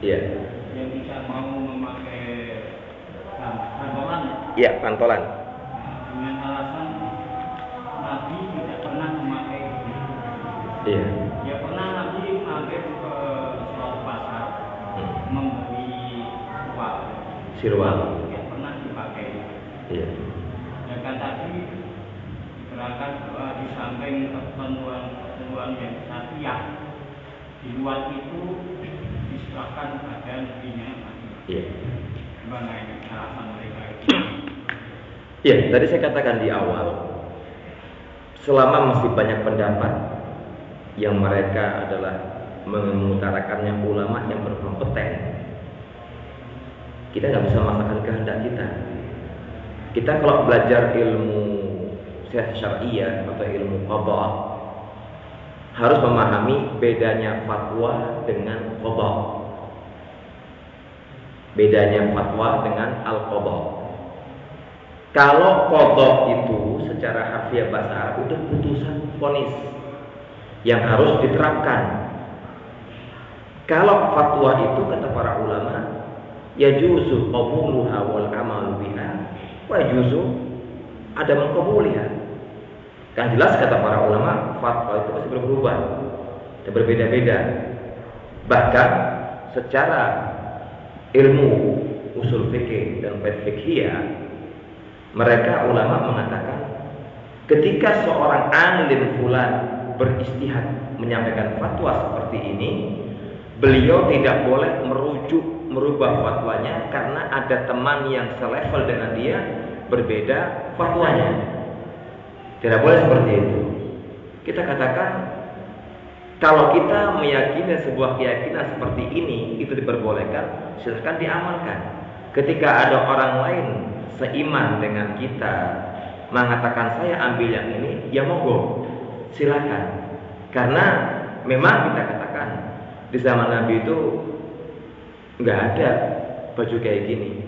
Iya. Yang tidak mau memakai pantolan. Iya, pantolan. Dengan alasan Nabi tidak pernah memakai itu. Iya. Ya pernah Nabi mampir ke suatu pasar membeli uang. Sirwal. Tidak pernah dipakai. Iya. Ya kan tadi diterangkan bahwa di samping ketentuan yang syariah, di luar itu diserahkan pada nabinya. Iya. Gimana ini alasan mereka itu? Iya, tadi saya katakan di awal, selama masih banyak pendapat yang mereka adalah mengutarakannya ulama yang berkompeten, kita nggak bisa memaksakan kehendak kita. Kita kalau belajar ilmu syariah atau ilmu qada harus memahami bedanya fatwa dengan qada. Bedanya fatwa dengan al-qada. Kalau qada itu secara harfiah bahasa Arab itu putusan vonis yang harus diterapkan. Kalau fatwa itu kata para ulama yajuzu qabuluha wal amalu biha wa yajuzu adam qabuliha. Kan jelas kata para ulama fatwa itu masih berubah dan berbeda-beda. Bahkan secara ilmu usul fikih dan fiqhiyah, mereka ulama mengatakan ketika seorang alim fulan beristihad menyampaikan fatwa seperti ini, beliau tidak boleh merubah fatwanya karena ada teman yang selevel dengan dia berbeda fatwanya. Tidak boleh seperti itu. Kita katakan kalau kita meyakini sebuah keyakinan seperti ini itu diperbolehkan, silakan diamalkan. Ketika ada orang lain seiman dengan kita mengatakan saya ambil yang ini, ya monggo, silakan. Karena memang kita katakan di zaman Nabi itu nggak ada baju kayak gini,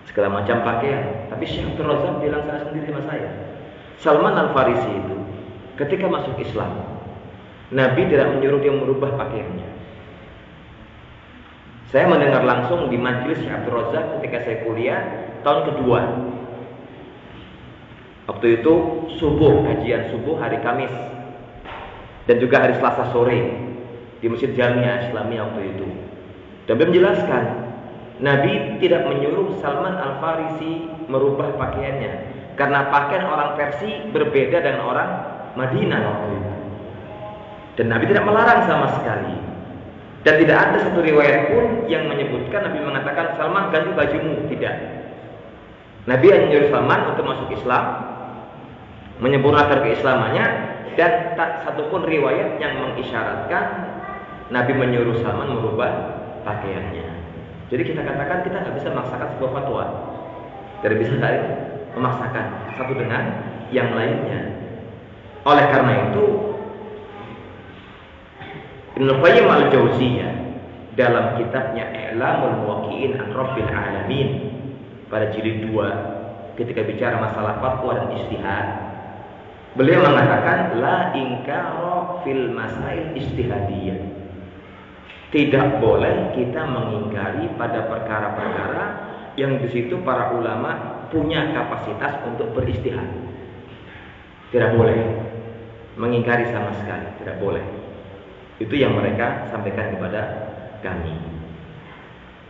segala macam pakaian. Tapi Syekh Abdul Razak bilang saya sendiri sama saya, Salman Al Farisi itu ketika masuk Islam, Nabi tidak menyuruh dia merubah pakaiannya. Saya mendengar langsung di majelis Syekh Abdul Razak ketika saya kuliah tahun kedua. Waktu itu subuh, kajian subuh hari Kamis dan juga hari Selasa sore di Masjid Jamiah Islamiyah waktu itu. Dan beliau menjelaskan, Nabi tidak menyuruh Salman Al Farisi merubah pakaiannya karena pakaian orang Persia berbeda dengan orang Madinah waktu itu. Dan Nabi tidak melarang sama sekali. Dan tidak ada satu riwayat pun yang menyebutkan Nabi mengatakan Salman ganti bajumu, tidak. Nabi hanya menyuruh Salman untuk masuk Islam, menyempurnakan keislamannya, dan tak satupun riwayat yang mengisyaratkan Nabi menyuruh Salman merubah pakaiannya. Jadi kita katakan kita nggak bisa memaksakan sebuah fatwa, tidak bisa memaksakan satu dengan yang lainnya. Oleh karena itu Ibnu Qayyim Al-Jauziyah dalam kitabnya I'lamul Muwaqqi'in an Rabbil Alamin pada jilid 2 ketika bicara masalah fatwa dan ijtihad, beliau mengatakan la inkara fil masail ijtihadiyah. Tidak boleh kita mengingkari pada perkara-perkara yang di situ para ulama punya kapasitas untuk beristihad. Tidak boleh mengingkari sama sekali, tidak boleh. Itu yang mereka sampaikan kepada kami.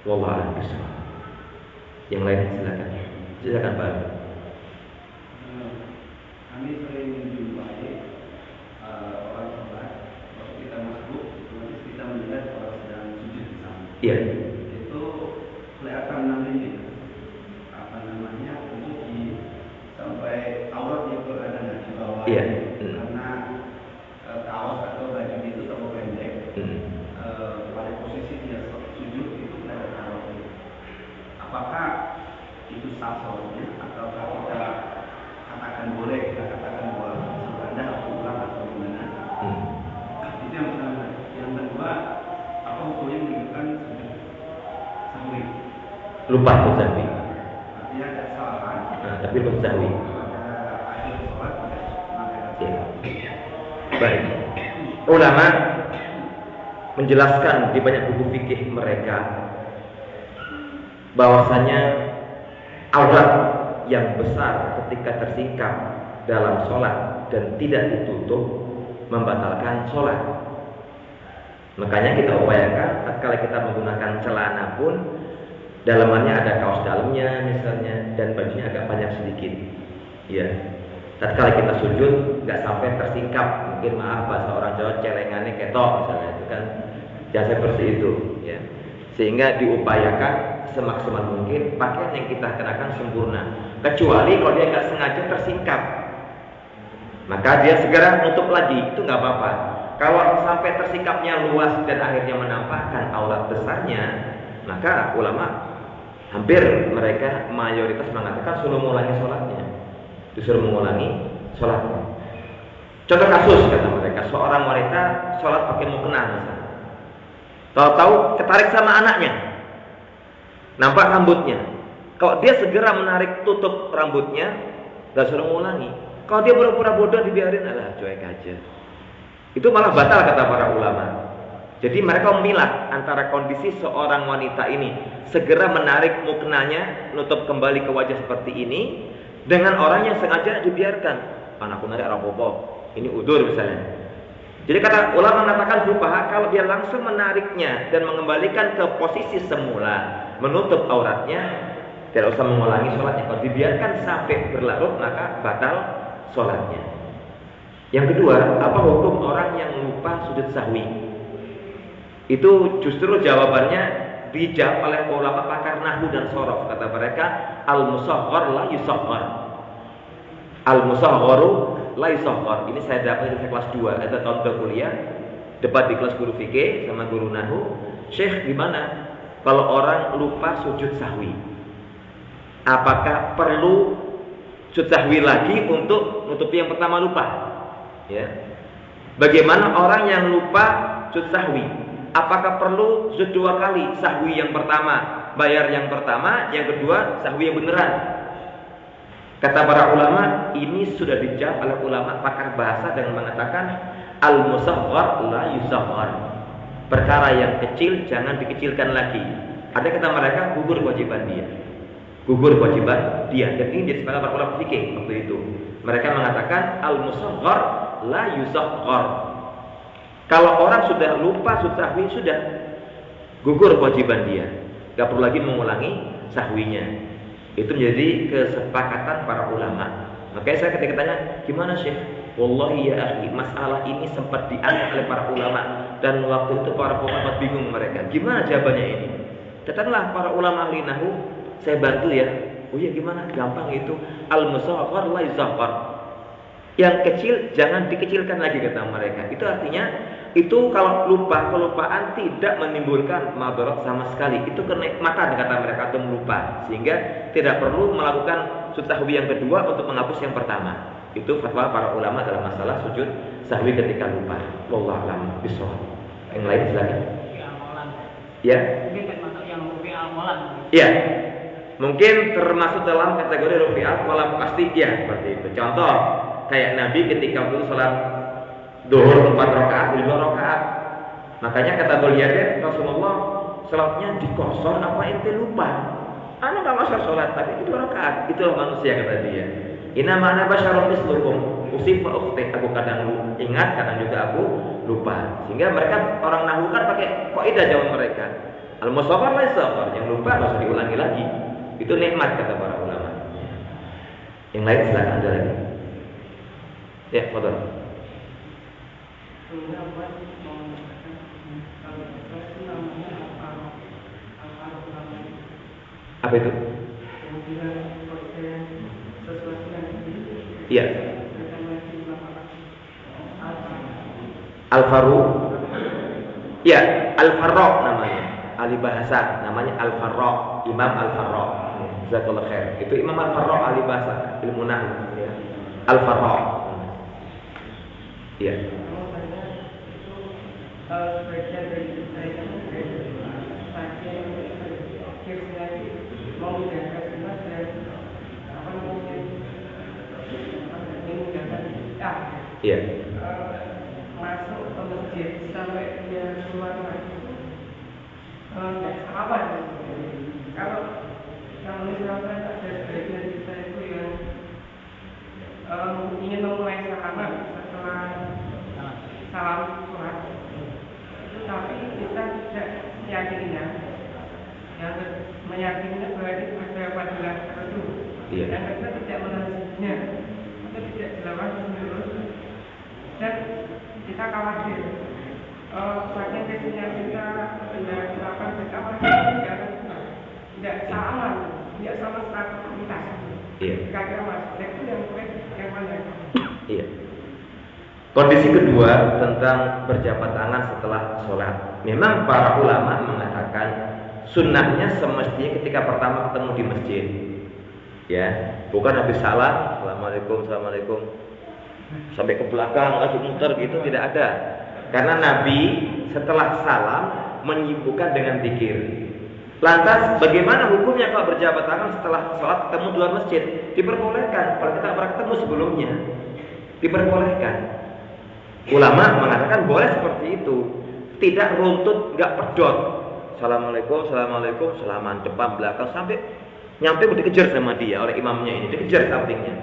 Wallahu a'lam bishawab. Yang lain silakan. Silakan Pak. Kami sering menjumpai orang sholat, waktu kita masuk, otomatis kita melihat orang sedang sujud di sana. Iya. Itu kelihatan nanti apa namanya untuk sampai aurat itu ada di bawah. Iya. Karena kaos atau baju itu terlalu pendek. Pada posisi dia sujud itu kelihatan aurat. Apakah itu sah sholatnya ataukah kita katakan boleh, kita katakan bahwa sebenarnya atau ulang atau gimana? Itu yang pertama. Yang kedua, apa hukumnya menunjukkan sahwi? Lupa tuh sahwi. Artinya ada kesalahan. Tapi lupa sahwi. Pada akhir sholat pada. Ya. Baik. Ulama menjelaskan di banyak buku fikih mereka bahwasanya aurat yang besar ketika tersingkap dalam sholat dan tidak ditutup membatalkan sholat. Makanya kita upayakan tatkala kita menggunakan celana pun dalamannya ada kaos dalamnya misalnya dan bajunya agak panjang sedikit. Ya. Tatkala kita sujud nggak sampai tersingkap, mungkin maaf bahasa orang Jawa celengannya ketok misalnya, itu kan jangan seperti itu ya. Sehingga diupayakan semaksimal mungkin pakaian yang kita kenakan sempurna. Kecuali kalau dia nggak sengaja tersingkap, maka dia segera nutup lagi, itu nggak apa-apa. Kalau sampai tersingkapnya luas dan akhirnya menampakkan aurat besarnya, maka ulama hampir mereka mayoritas mengatakan suruh mengulangi sholatnya, disuruh mengulangi sholatnya. Contoh kasus kata mereka, seorang wanita sholat pakai mukena misalnya. Tahu-tahu ketarik sama anaknya, nampak rambutnya. Kalau dia segera menarik tutup rambutnya, gak suruh mengulangi. Kalau dia pura-pura bodoh dibiarin, alah cuek aja. Itu malah batal kata para ulama. Jadi mereka memilah antara kondisi seorang wanita ini segera menarik muknanya, nutup kembali ke wajah seperti ini, dengan orang yang sengaja dibiarkan. Anakku narik rapopo, ini udur misalnya. Jadi kata ulama mengatakan fuqaha, kalau dia langsung menariknya dan mengembalikan ke posisi semula, menutup auratnya, tidak usah mengulangi sholatnya. Kalau dibiarkan sampai berlarut, maka batal sholatnya. Yang kedua, apa hukum orang yang lupa sujud sahwi? Itu justru jawabannya dijawab oleh ulama pakar nahwu dan shorof. Kata mereka, al-musahghar la yusaghghar. Al-musahgharu la yusaghghar. Ini saya dapat dari kelas 2 atau tahun kuliah, debat di kelas guru fikih sama guru nahwu. Syekh, gimana kalau orang lupa sujud sahwi? Apakah perlu sujud sahwi lagi untuk nutupi yang pertama lupa? Ya. Bagaimana orang yang lupa sujud sahwi? Apakah perlu sujud 2 kali? Sahwi yang pertama, bayar yang pertama, yang kedua sahwi yang beneran. Kata para ulama, ini sudah dijawab oleh ulama pakar bahasa dengan mengatakan al-musahghar la yusaghghar. Perkara yang kecil jangan dikecilkan lagi. Ada kata mereka gugur kewajiban dia. Gugur kewajiban dia. Dan ini disepakati para ulama fikih waktu itu. Mereka mengatakan al-musahghar la yusaghghar. Kalau orang sudah lupa sujud sahwi, sudah gugur kewajiban dia. Gak perlu lagi mengulangi sahwinya. Itu menjadi kesepakatan para ulama. Makanya saya ketika tanya, gimana Syekh? Wallahi ya akhi, masalah ini sempat diangkat oleh para ulama dan waktu itu para ulama bingung mereka. Gimana jawabannya ini? Datanglah para ulama ahli nahwu, saya bantu ya. Oh iya gimana? Gampang itu. Al-musahghar la yusaghghar. Yang kecil jangan dikecilkan lagi kata mereka. Itu artinya itu kalau lupa, kelupaan tidak menimbulkan madarat sama sekali. Itu kenikmatan kata mereka atau melupa, sehingga tidak perlu melakukan sujud sahwi yang kedua untuk menghapus yang pertama. Itu fatwa para ulama dalam masalah sujud sahwi ketika lupa. Wallahu a'lam bishawab. Yang lain silakan. Ya. Ya. Mungkin termasuk dalam kategori rufi'at walau pasti ya seperti itu. Contoh kayak Nabi ketika itu sholat Duhur 4 rakaat, 2 rakaat. Makanya kata beliau, Rasulullah sholatnya dikosor apa ente lupa? Anu gak masuk sholat, tapi itu 2 rakaat. Itulah manusia kata dia. Inna ma'ana basyarun mislukum. Usif wa ukhti. Aku kadang ingat, kadang juga aku lupa. Sehingga mereka orang nahwu kan pakai kaidah jawaban mereka. Al-musawwar la yusaghghar. Yang lupa enggak usah diulangi lagi. Itu nikmat kata para ulama. Yang lain silakan ada lagi. Ya, fadhal. Apa itu? Iya. Al-Faru. Iya, Al-Farra namanya. Ahli bahasa namanya Al-Farra, Imam Al-Farra. Jazakallahu khair. Itu Imam Al-Farra ahli bahasa, ilmu nahwu ya. Al-Farra. Iya. Iya. masuk ke masjid sampai dia keluar lagi nggak salah. Kalau misalkan ada sebagian kita itu yang ingin memulai salaman setelah salam sholat itu, tapi kita tidak meyakininya, yang meyakininya bahwa itu ada fadilah tertentu, dan kita tidak menantinya atau tidak dilakukan terus, dan kita khawatir saking kecilnya kita tidak melakukan berkawal, tidak salaman, tidak sama sekali kita. Kira-kira mas, itu yang mana? Iya. Kondisi kedua tentang berjabat tangan setelah sholat. Memang para ulama mengatakan sunnahnya semestinya ketika pertama ketemu di masjid, ya, bukan habis salam, assalamualaikum, assalamualaikum, sampai ke belakang lagi muter gitu, tidak ada. Karena Nabi setelah salam menyibukkan dengan zikir. Lantas bagaimana hukumnya kalau berjabat tangan setelah sholat ketemu di luar masjid? Diperbolehkan. Kalau kita pernah ketemu sebelumnya, diperbolehkan. Ulama mengatakan boleh seperti itu, tidak runtut, nggak pedot. Assalamualaikum, assalamualaikum, salaman depan belakang sampai nyampe dikejar sama dia oleh imamnya ini, dikejar sampingnya.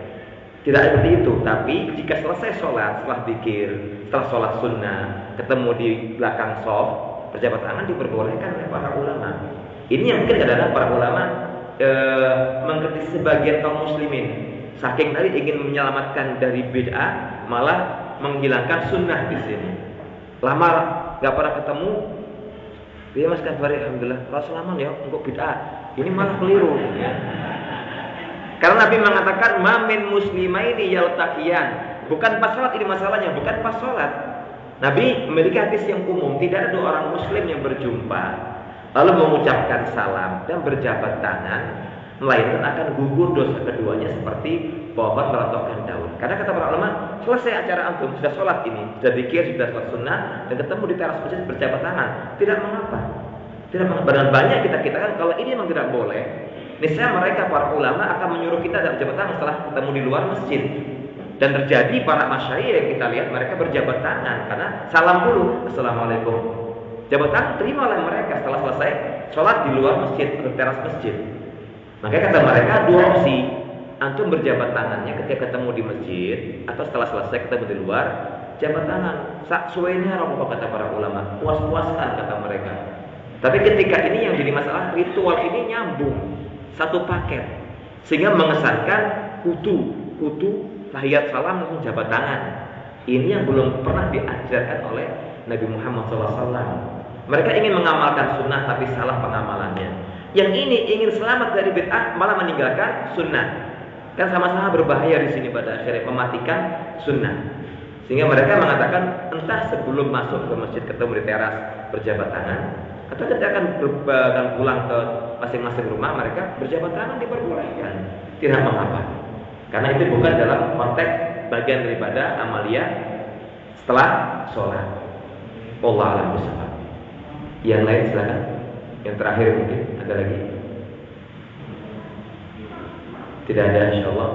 Tidak seperti itu. Tapi jika selesai sholat, setelah zikir, setelah sholat sunnah, ketemu di belakang shaf, berjabat tangan diperbolehkan oleh para ulama. Ini yang mungkin kadang-kadang para ulama mengkritisi sebagian kaum muslimin, saking tadi ingin menyelamatkan dari bid'ah, malah menghilangkan sunnah di sini. Lama nggak pernah ketemu, dia mas kabari, alhamdulillah, kalau selaman ya, untuk bid'ah. Ini malah keliru. Karena Nabi mengatakan mamin muslimaini yaltaqiyan, bukan pas sholat ini masalahnya, bukan pas sholat. Nabi memiliki hadis yang umum, tidak ada dua orang muslim yang berjumpa lalu mengucapkan salam dan berjabat tangan, melainkan akan gugur dosa keduanya seperti pohon merontokkan daun. Karena kata para ulama, selesai acara antum, sudah sholat ini, sudah zikir, sudah sholat sunnah, dan ketemu di teras masjid berjabat tangan, tidak mengapa. Tidak mengapa. Dan banyak kita kan kalau ini memang tidak boleh, niscaya mereka para ulama akan menyuruh kita berjabat tangan setelah ketemu di luar masjid. Dan terjadi para masyayikh yang kita lihat mereka berjabat tangan karena salam dulu, assalamualaikum. Jabat tangan terima oleh mereka setelah selesai sholat di luar masjid atau teras masjid. Makanya kata mereka dua opsi, antum berjabat tangannya ketika ketemu di masjid atau setelah selesai ketemu di luar, jabat tangan. Saksuainya apa kata para ulama, puas-puaskan kata mereka. Tapi ketika ini yang jadi masalah, ritual ini nyambung satu paket sehingga mengesankan kudu tahiyat salam langsung jabat tangan. Ini yang belum pernah diajarkan oleh Nabi Muhammad SAW. Mereka ingin mengamalkan sunnah tapi salah pengamalannya. Yang ini ingin selamat dari bid'ah malah meninggalkan sunnah. Kan sama-sama berbahaya di sini pada akhirnya, mematikan sunnah. Sehingga mereka mengatakan entah sebelum masuk ke masjid ketemu di teras berjabat tangan, atau ketika akan pulang ke masing-masing rumah mereka berjabat tangan diperbolehkan, tidak mengapa. Karena itu bukan dalam konteks bagian daripada amalia setelah sholat. Wallahu a'lam bishawab. Yang lain silakan. Yang terakhir mungkin ada lagi. Tidak ada insyaallah.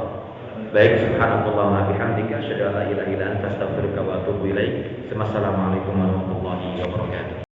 Baik, subhanallah wa bihamdika asyhadu an la ilaha illa anta astaghfiruka wa atubu ilaik. Wassalamualaikum warahmatullahi wabarakatuh.